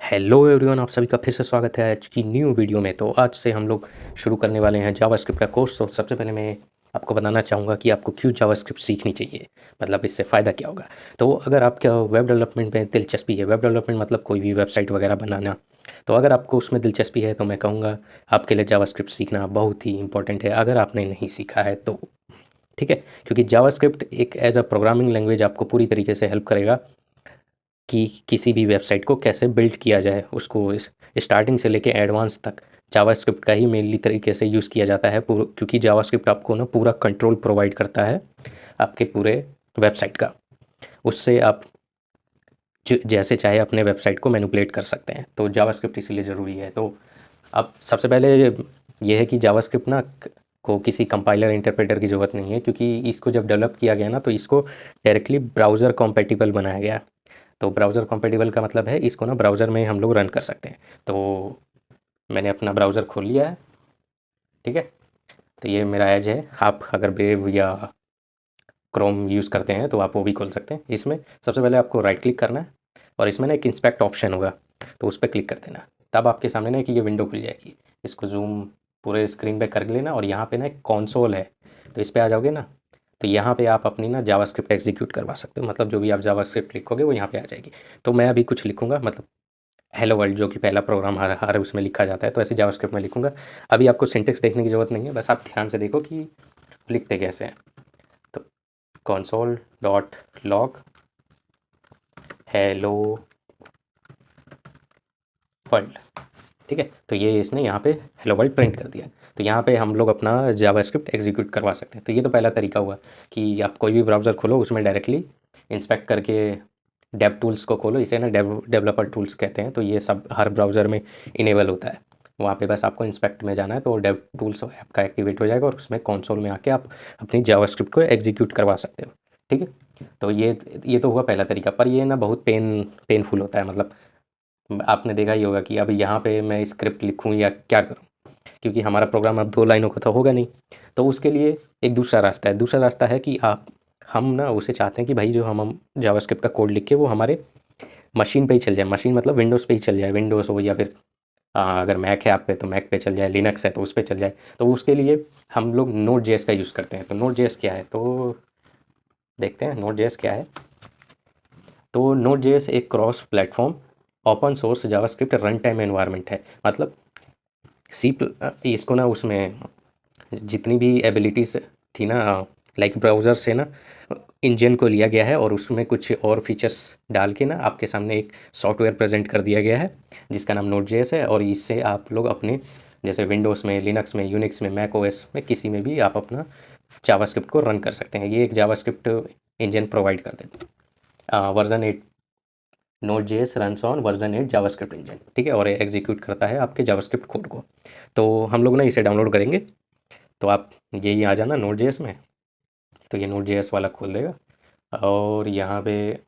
Hello everyone, आप सभी का फिर से स्वागत है आज की न्यू वीडियो में। तो आज से हम लोग शुरू करने वाले हैं जावास्क्रिप्ट का कोर्स। तो सबसे पहले मैं आपको बताना चाहूँगा कि आपको क्यों जावास्क्रिप्ट सीखनी चाहिए, मतलब इससे फ़ायदा क्या होगा। तो अगर आपका वेब डेवलपमेंट में दिलचस्पी है, वेब डेवलपमेंट मतलब कोई भी वेबसाइट वगैरह बनाना, तो अगर आपको उसमें दिलचस्पी है तो मैं कहूँगा आपके लिए जावास्क्रिप्ट सीखना बहुत ही इंपॉर्टेंट है, अगर आपने नहीं सीखा है तो। ठीक है, क्योंकि जावास्क्रिप्ट एक एज अ प्रोग्रामिंग लैंग्वेज आपको पूरी तरीके से हेल्प करेगा कि किसी भी वेबसाइट को कैसे बिल्ड किया जाए, उसको इस स्टार्टिंग से लेके एडवांस तक जावास्क्रिप्ट का ही मेनली तरीके से यूज़ किया जाता है क्योंकि जावास्क्रिप्ट आपको ना पूरा कंट्रोल प्रोवाइड करता है आपके पूरे वेबसाइट का। उससे आप जैसे चाहे अपने वेबसाइट को मैनिपुलेट कर सकते हैं, तो जावास्क्रिप्ट इसीलिए ज़रूरी है। तो अब सबसे पहले ये है कि जावास्क्रिप्ट ना को किसी कंपाइलर इंटरप्रेटर की ज़रूरत नहीं है, क्योंकि इसको जब डेवलप किया गया ना तो इसको डायरेक्टली ब्राउज़र कॉम्पेटिबल बनाया गया। तो ब्राउज़र कॉम्पेटिबल का मतलब है इसको ना ब्राउज़र में हम लोग रन कर सकते हैं। तो मैंने अपना ब्राउज़र खोल लिया है, ठीक है। तो ये मेरा एज है, आप अगर ब्रेव या क्रोम यूज़ करते हैं तो आप वो भी खोल सकते हैं। इसमें सबसे पहले आपको राइट क्लिक करना है और इसमें ना एक इंस्पेक्ट ऑप्शन होगा, तो उस पर क्लिक कर देना। तब आपके सामने ना कि ये विंडो खुल जाएगी। इसको जूम पूरे स्क्रीन पे कर लेना और यहाँ पे ना एक कंसोल है, तो इस पर आ जाओगे ना, तो यहाँ पे आप अपनी ना जावास्क्रिप्ट एग्जीक्यूट करवा सकते हो। मतलब जो भी आप जावास्क्रिप्ट लिखोगे वो यहाँ पे आ जाएगी। तो मैं अभी कुछ लिखूँगा, मतलब हेलो वर्ल्ड जो कि पहला प्रोग्राम हर उसमें लिखा जाता है, तो ऐसे जावास्क्रिप्ट में लिखूँगा। अभी आपको सिंटेक्स देखने की ज़रूरत नहीं है, बस आप ध्यान से देखो कि लिखते कैसे हैं। तो console dot log hello world, ठीक है। तो ये इसने यहाँ पे हेलो वर्ल्ड प्रिंट कर दिया। तो यहाँ पे हम लोग अपना जावास्क्रिप्ट एग्जीक्यूट करवा सकते हैं। तो ये तो पहला तरीका हुआ कि आप कोई भी ब्राउज़र खोलो, उसमें डायरेक्टली इंस्पेक्ट करके डेव टूल्स को खोलो। इसे ना डेवलपर टूल्स कहते हैं। तो ये सब हर ब्राउज़र में इनेबल होता है। वहाँ पे बस आपको इंस्पेक्ट में जाना है तो डेव टूल्स आपका एक्टिवेट हो जाएगा और उसमें कंसोल में आके आप अपनी जावास्क्रिप्ट को एग्जीक्यूट करवा सकते हो, ठीक है। तो ये तो हुआ पहला तरीका, पर ये ना बहुत पेनफुल होता है। मतलब आपने देखा ही होगा कि अब यहाँ पे मैं स्क्रिप्ट लिखूँ या क्या करूँ, क्योंकि हमारा प्रोग्राम अब 2 लाइनों का तो होगा नहीं। तो उसके लिए एक दूसरा रास्ता है। दूसरा रास्ता है कि आप हम ना उसे चाहते हैं कि भाई जो हम जावास्क्रिप्ट का कोड लिख के वो हमारे मशीन पे ही चल जाए। मशीन मतलब विंडोज़ पे ही चल जाए, विंडोज़ हो या फिर अगर मैक है आप पे तो मैक पे चल जाए, लिनक्स है तो उस पे चल जाए। तो उसके लिए हम लोग नोड जेएस का यूज़ करते हैं। तो नोड जेएस क्या है, तो देखते हैं नोड जेएस क्या है। तो नोड जेएस एक cross platform open source JavaScript run time environment है। मतलब इसको ना उसमें जितनी भी एबिलिटीज़ थी ना, लाइक ब्राउज़र से ना इंजन को लिया गया है और उसमें कुछ और फीचर्स डाल के ना आपके सामने एक सॉफ्टवेयर प्रेजेंट कर दिया गया है जिसका नाम नोड जेएस है। और इससे आप लोग अपने जैसे विंडोज़ में, लिनक्स में, यूनिक्स में, मैक ओएस में, किसी में भी आप अपना जावास्क्रिप्ट को रन कर सकते हैं। ये एक जावास्क्रिप्ट इंजन प्रोवाइड कर देते हैं। Version 8 node JS runs on version 8 JavaScript engine, ठीक है। और एग्जीक्यूट करता है आपके जावास्क्रिप्ट कोड को। तो हम लोग ना इसे डाउनलोड करेंगे। तो आप यही आ जाना नोड जेएस में, तो ये नोड जेएस वाला खोल देगा और यहाँ पे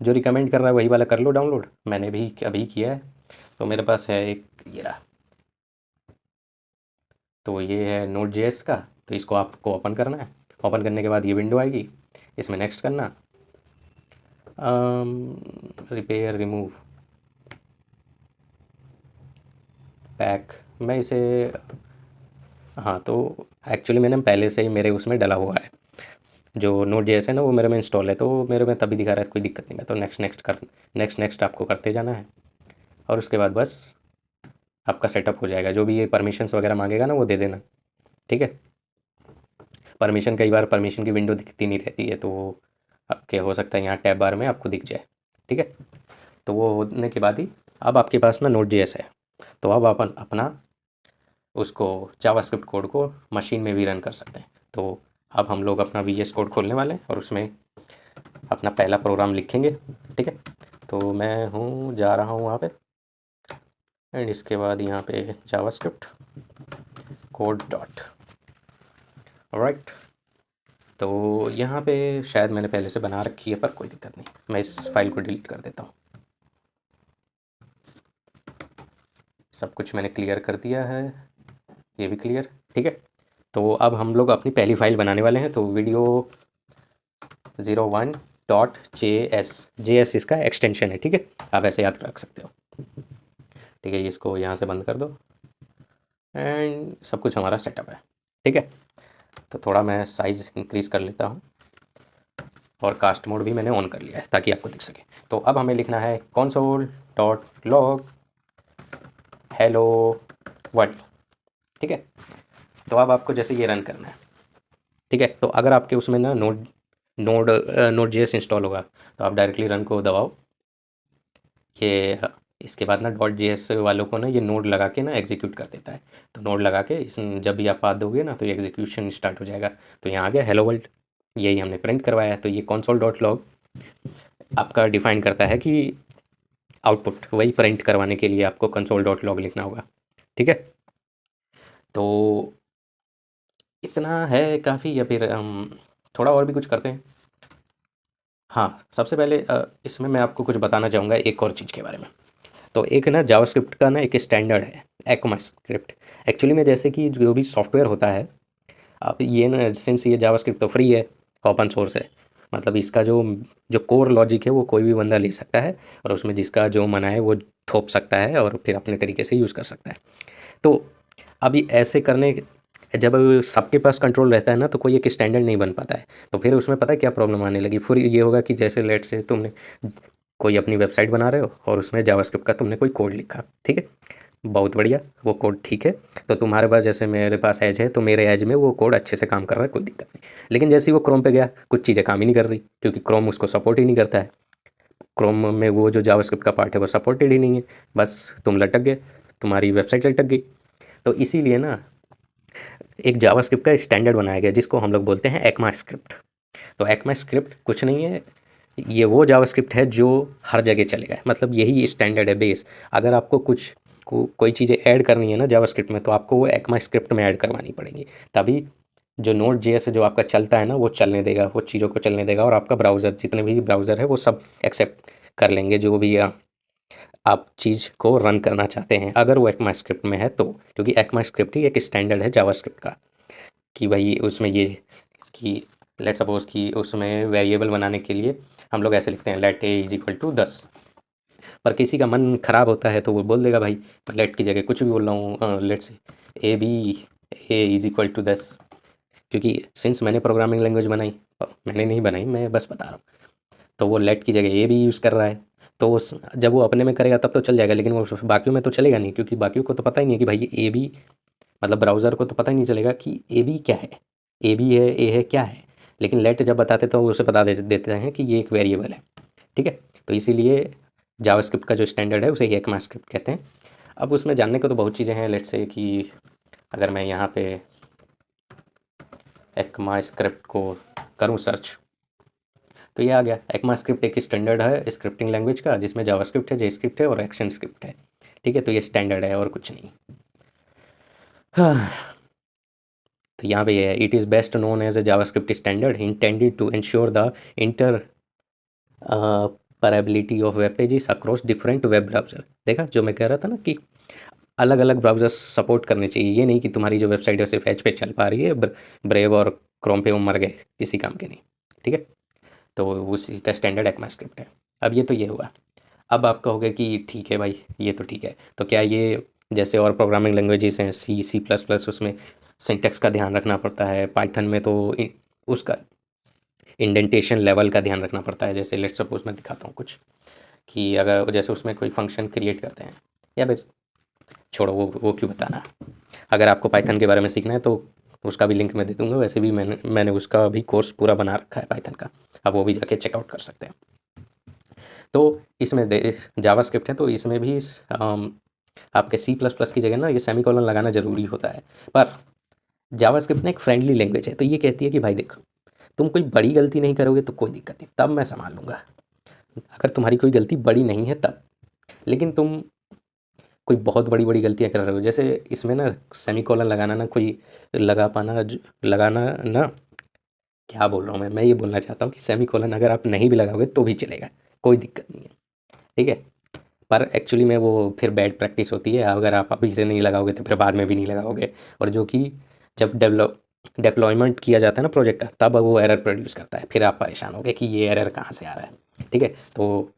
जो रिकमेंड कर रहा है वही वाला कर लो डाउनलोड। मैंने भी अभी किया है, तो मेरे पास है एक ये रहा। तो ये है नोड जेएस का। तो इसको आपको ओपन करना है। ओपन करने के बाद ये विंडो आएगी, इसमें नेक्स्ट करना, रिपेयर रिमूव पैक। मैं इसे, हाँ तो एक्चुअली मैंने पहले से ही मेरे उसमें डला हुआ है, जो नोड जेएस है ना वो मेरे में इंस्टॉल है, तो मेरे में तभी दिखा रहा है, कोई दिक्कत नहीं है। तो नेक्स्ट नेक्स्ट आपको करते जाना है और उसके बाद बस आपका सेटअप हो जाएगा। जो भी ये परमिशंस वगैरह मांगेगा ना वो दे देना, ठीक है। परमिशन कई बार परमिशन की विंडो दिखती नहीं रहती है, तो आपके हो सकता है यहाँ टैब बार में आपको दिख जाए, ठीक है। तो वो होने के बाद ही अब आपके पास ना नोड जेएस है, तो अब आप अपना उसको जावास्क्रिप्ट कोड को मशीन में भी रन कर सकते हैं। तो अब हम लोग अपना वीएस कोड खोलने वाले हैं और उसमें अपना पहला प्रोग्राम लिखेंगे, ठीक है। तो मैं जा रहा हूँ वहाँ पे एंड इसके बाद यहाँ पे जावास्क्रिप्ट कोड डॉट, ऑलराइट। तो यहाँ पे शायद मैंने पहले से बना रखी है, पर कोई दिक्कत नहीं, मैं इस फाइल को डिलीट कर देता हूँ। सब कुछ मैंने क्लियर कर दिया है, ये भी क्लियर, ठीक है। तो अब हम लोग अपनी पहली फाइल बनाने वाले हैं। तो वीडियो 01 डॉट JS, JS इसका एक्सटेंशन है, ठीक है। आप ऐसे याद रख सकते हो। ठीक है, इसको यहाँ से बंद कर दो एंड सब कुछ हमारा सेटअप है। ठीक है, तो थोड़ा मैं साइज़ इंक्रीज़ कर लेता हूँ और कास्ट मोड भी मैंने ऑन कर लिया है ताकि आपको दिख सके। तो अब हमें लिखना है console.log hello world। ठीक है, तो अब आपको जैसे ये रन करना है। ठीक है, तो अगर आपके उसमें ना नोड जेएस इंस्टॉल होगा तो आप डायरेक्टली रन को दबाओ। ये इसके बाद ना डॉट जेएस वालों को ना ये नोड लगा के ना एग्जीक्यूट कर देता है। तो नोड लगा के इस जब भी आप पाथ दोगे ना तो ये एग्जीक्यूशन स्टार्ट हो जाएगा। तो यहाँ आ गया हेलो वर्ल्ड, यही हमने प्रिंट करवाया है। तो ये console.log आपका डिफाइन करता है कि आउटपुट वही प्रिंट करवाने के लिए आपको console.log लिखना होगा। ठीक है, तो इतना है काफ़ी, या फिर हम थोड़ा और भी कुछ करते हैं। हाँ, सबसे पहले इसमें मैं आपको कुछ बताना चाहूँगा एक और चीज़ के बारे में। तो एक ना जावास्क्रिप्ट का ना एक स्टैंडर्ड है ECMAScript। एक्चुअली में जैसे कि जो भी सॉफ्टवेयर होता है, आप ये ना सिंस ये जावास्क्रिप्ट तो फ्री है, ओपन सोर्स है, मतलब इसका जो जो कोर लॉजिक है वो कोई भी बंदा ले सकता है और उसमें जिसका जो मन आए वो थोप सकता है और फिर अपने तरीके से यूज़ कर सकता है। तो अभी ऐसे करने जब सबके पास कंट्रोल रहता है ना तो कोई एक स्टैंडर्ड नहीं बन पाता है। तो फिर उसमें पता है क्या प्रॉब्लम आने लगी, फिर ये होगा कि जैसे लेट से तुमने कोई अपनी वेबसाइट बना रहे हो और उसमें जावास्क्रिप्ट का तुमने कोई कोड लिखा, ठीक है, बहुत बढ़िया, वो कोड ठीक है। तो तुम्हारे पास जैसे मेरे पास एज है तो मेरे एज में वो कोड अच्छे से काम कर रहा है, कोई दिक्कत नहीं। लेकिन जैसे ही वो क्रोम पे गया कुछ चीज़ें काम ही नहीं कर रही क्योंकि क्रोम उसको सपोर्ट ही नहीं करता है। क्रोम में वो जो जावास्क्रिप्ट का पार्ट है वो सपोर्टेड ही नहीं है, बस तुम लटक गए, तुम्हारी वेबसाइट लटक गई। तो इसीलिए ना एक जावास्क्रिप्ट का स्टैंडर्ड बनाया गया जिसको हम लोग बोलते हैं ECMAScript। तो ECMAScript कुछ नहीं है, ये वो जावास्क्रिप्ट है जो हर जगह चलेगा, मतलब यही स्टैंडर्ड है बेस। अगर आपको कोई चीज़ें ऐड करनी है ना जावास्क्रिप्ट में तो आपको वो ECMAScript में ऐड करवानी पड़ेंगी, तभी जो नोड जेएस जो आपका चलता है ना वो चलने देगा, वो चीज़ों को चलने देगा और आपका ब्राउज़र जितने भी ब्राउज़र है वो सब एक्सेप्ट कर लेंगे जो भी आप चीज़ को रन करना चाहते हैं अगर वो ECMAScript में है तो। क्योंकि ECMAScript ही एक स्टैंडर्ड है जावास्क्रिप्ट का कि भाई उसमें ये कि लेट सपोज़ कि उसमें वेरिएबल बनाने के लिए हम लोग ऐसे लिखते हैं let a is equal to 10। पर किसी का मन ख़राब होता है तो वो बोल देगा भाई लेट की जगह कुछ भी बोल रहा हूँ, लेट से ए इज इक्वल टू 10। क्योंकि सिंस मैंने प्रोग्रामिंग लैंग्वेज बनाई, मैंने नहीं बनाई, मैं बस बता रहा हूँ, तो वो लेट की जगह ए भी यूज़ कर रहा है। तो उस जब वो अपने में करेगा तब तो चल जाएगा, लेकिन वो बाकियों में तो चलेगा नहीं क्योंकि बाकियों को तो पता ही नहीं है कि भाई ए बी, मतलब ब्राउज़र को तो पता ही नहीं चलेगा कि ए बी क्या है, ए बी है, ए है, क्या है। लेकिन लेट जब बताते तो उसे बता देते हैं कि ये एक वेरिएबल है। ठीक है, तो इसीलिए जावास्क्रिप्ट का जो स्टैंडर्ड है उसे ही ECMAScript कहते हैं। अब उसमें जानने को तो बहुत चीज़ें हैं, लेट से कि अगर मैं यहाँ पे ECMAScript को करूँ सर्च तो ये आ गया। ECMAScript एक स्टैंडर्ड है स्क्रिप्टिंग लैंग्वेज का जिसमें जावास्क्रिप्ट है, जेस्क्रिप्ट है और एक्शन स्क्रिप्ट है। ठीक है, तो ये स्टैंडर्ड है और कुछ नहीं। हाँ, तो यहाँ पे ये है, it is best known as a JavaScript standard intended to ensure the interoperability of web pages across different web browser. देखा जो मैं कह रहा था ना कि अलग अलग ब्राउज़र्स सपोर्ट करने चाहिए, ये नहीं कि तुम्हारी जो वेबसाइट है सिर्फ एज पे चल पा रही है, ब्रेव और क्रोम पे वो मर गए, किसी काम के नहीं। ठीक है, तो उसी का स्टैंडर्ड ECMAScript है। अब ये तो ये हुआ। अब आप कहोगे कि ठीक है भाई ये तो ठीक है, तो क्या ये जैसे और प्रोग्रामिंग लैंग्वेजेस हैं C++, उसमें सिंटेक्स का ध्यान रखना पड़ता है, पाइथन में तो उसका इंडेंटेशन लेवल का ध्यान रखना पड़ता है। जैसे लेट्स सपोज मैं दिखाता हूँ कुछ कि अगर जैसे उसमें कोई फंक्शन क्रिएट करते हैं, या बस छोड़ो वो क्यों बताना। अगर आपको पाइथन के बारे में सीखना है तो उसका भी लिंक मैं दे दूँगा, वैसे भी मैंने उसका भी कोर्स पूरा बना रखा है पाइथन का, आप वो भी जाके चेकआउट कर सकते हैं। तो इसमें जावास्क्रिप्ट है तो इसमें भी आपके C++ की जगह ना ये सेमीकोलन लगाना ज़रूरी होता है। पर जावास्क्रिप्ट ना एक फ्रेंडली लैंग्वेज है, तो ये कहती है कि भाई देखो तुम कोई बड़ी गलती नहीं करोगे तो कोई दिक्कत नहीं, तब मैं संभाल लूँगा। अगर तुम्हारी कोई गलती बड़ी नहीं है तब, लेकिन तुम कोई बहुत बड़ी बड़ी गलतियाँ कर रहे हो, जैसे इसमें ना सेमीकोलन लगाना ना कोई लगाना ना, क्या बोल रहा हूँ मैं ये बोलना चाहता हूँ कि सेमीकोलन अगर आप नहीं भी लगाओगे तो भी चलेगा, कोई दिक्कत नहीं है। ठीक है, पर एक्चुअली में वो फिर बैड प्रैक्टिस होती है, अगर आप अभी से नहीं लगाओगे तो फिर बाद में भी नहीं लगाओगे, और जो कि जब डेप्लॉयमेंट किया जाता है ना प्रोजेक्ट का तब वो एरर प्रोड्यूस करता है, फिर आप परेशान होगे कि ये एरर कहाँ से आ रहा है। ठीक है, तो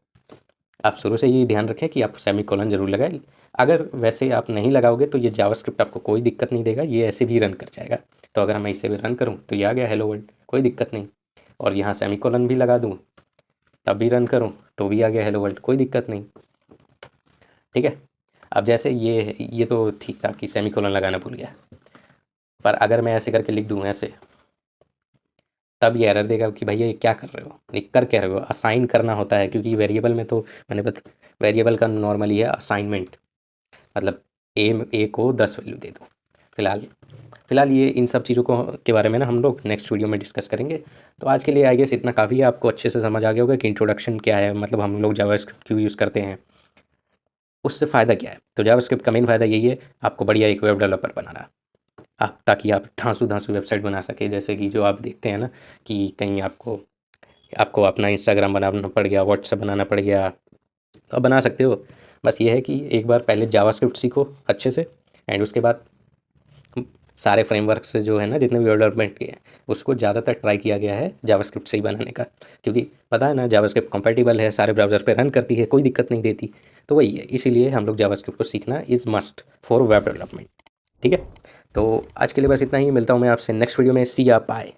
आप शुरू से ये ध्यान रखें कि आप सेमीकोलन ज़रूर लगाएं। अगर वैसे आप नहीं लगाओगे तो ये जावास्क्रिप्ट आपको कोई दिक्कत नहीं देगा, ये ऐसे भी रन कर जाएगा। तो अगर मैं इसे भी रन करूँ तो ये आ गया हेलो वर्ल्ड, कोई दिक्कत नहीं। और यहाँ सेमीकोलन भी लगा दूँ तब भी रन करूँ तो भी आ गया हेलो वर्ल्ड, कोई दिक्कत नहीं। ठीक है, अब जैसे ये तो ठीक था कि सेमीकोलन लगाना भूल गया, पर अगर मैं ऐसे करके लिख दूँ ऐसे, तब ये एरर देगा कि भैया ये क्या कर रहे हो, ये कर क्या रहे हो। असाइन करना होता है, क्योंकि वेरिएबल में तो मैंने वेरिएबल का नॉर्मली है असाइनमेंट, मतलब ए को 10 वैल्यू दे दो। फिलहाल ये इन सब चीज़ों को के बारे में ना हम लोग नेक्स्ट वीडियो में डिस्कस करेंगे। तो आज के लिए आई गेस इतना काफ़ी है, आपको अच्छे से समझ आ गया होगा कि इंट्रोडक्शन क्या है, मतलब हम लोग जावास्क्रिप्ट क्यों यूज़ करते हैं, उससे फ़ायदा क्या है। तो जावास्क्रिप्ट का मेन फ़ायदा यही है, आपको बढ़िया एक वेब डेवलपर बनाना, आप ताकि आप धांसू वेबसाइट बना सके। जैसे कि जो आप देखते हैं ना कि कहीं आपको आपको अपना इंस्टाग्राम बनाना पड़ गया, व्हाट्सएप बनाना पड़ गया, तो आप बना सकते हो। बस ये है कि एक बार पहले जावास्क्रिप्ट सीखो अच्छे से, एंड उसके बाद सारे फ्रेमवर्क से जो है ना जितने भी डेवलपमेंट किए हैं उसको ज़्यादातर ट्राई किया गया है जावास्क्रिप्ट से ही बनाने का, क्योंकि पता है ना जावास्क्रिप्ट कंपैटिबल है, सारे ब्राउज़र पे रन करती है, कोई दिक्कत नहीं देती। तो वही है, इसीलिए हम लोग जावास्क्रिप्ट को सीखना is must for web development. ठीक है, तो आज के लिए बस इतना ही, मिलता हूँ मैं आपसे नेक्स्ट वीडियो में। सी या बाय।